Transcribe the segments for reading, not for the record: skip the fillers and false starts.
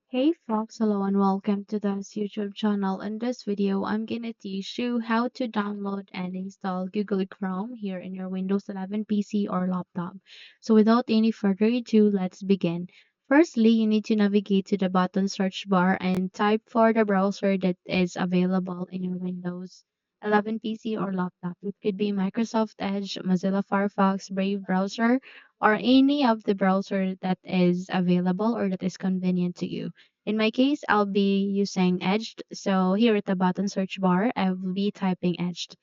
Hey folks, hello and welcome to this YouTube channel. In this video, I'm gonna teach you how to download and install Google Chrome here in your Windows 11 PC or laptop. So without any further ado, let's begin. Firstly, you need to navigate to the button search bar and type for the browser that is available in your Windows 11 PC or laptop. It could be Microsoft Edge, Mozilla Firefox, Brave browser, or any of the browser that is available or that is convenient to you. In my case, I'll be using Edged. So here at the bottom search bar, I will be typing Edged.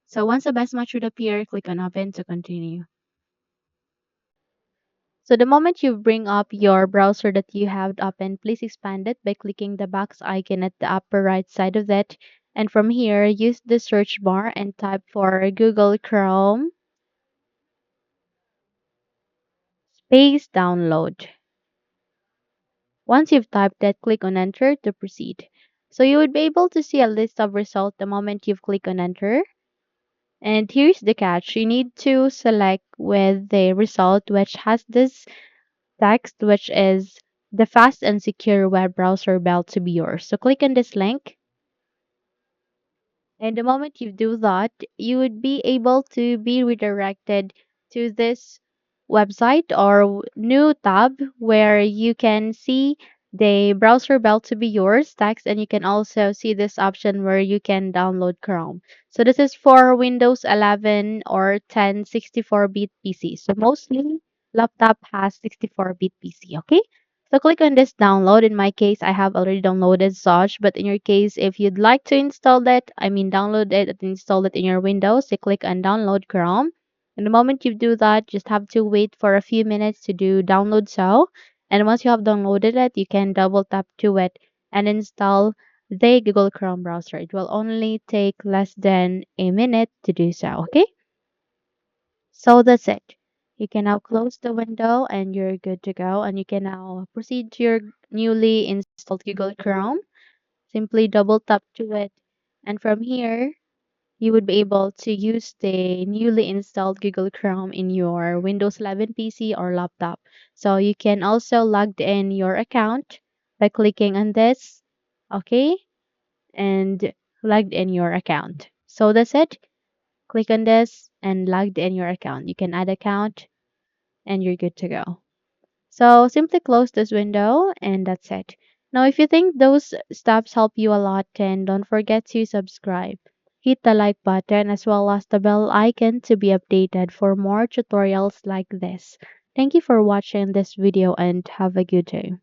So once the best match would appear, click on Open to continue. So the moment you bring up your browser that you have open, please expand it by clicking the box icon at the upper right side of it. And from here, use the search bar and type for Google Chrome space download. Once you've typed that, click on Enter to proceed. So you would be able to see a list of results the moment you've clicked on Enter. And here's the catch. You need to select with the result which has this text, which is the fast and secure web browser built to be yours. So click on this link. And the moment you do that, you would be able to be redirected to this website or new tab where you can see the browser built to be yours text, and you can also see this option where you can download Chrome. So this is for Windows 11 or 10 64-bit PC. So mostly laptop has 64-bit PC, okay? So click on this download. In my case, I have already downloaded such, but in your case, if you'd like to install that, download it and install it in your Windows, you click on download Chrome. And the moment you do that, just have to wait for a few minutes to do download so. And once you have downloaded it, you can double tap to it and install the Google Chrome browser. It will only take less than a minute to do so, okay? So that's it. You can now close the window and you're good to go. And you can now proceed to your newly installed Google Chrome. Simply double tap to it. And from here, you would be able to use the newly installed Google Chrome in your Windows 11 PC or laptop. So you can also log in your account by clicking on this, okay, and logged in your account. So that's it. Click on this and logged in your account. You can add account and you're good to go. So simply close this window and that's it. Now, if you think those steps help you a lot, then don't forget to subscribe. Hit the like button as well as the bell icon to be updated for more tutorials like this. Thank you for watching this video and have a good day.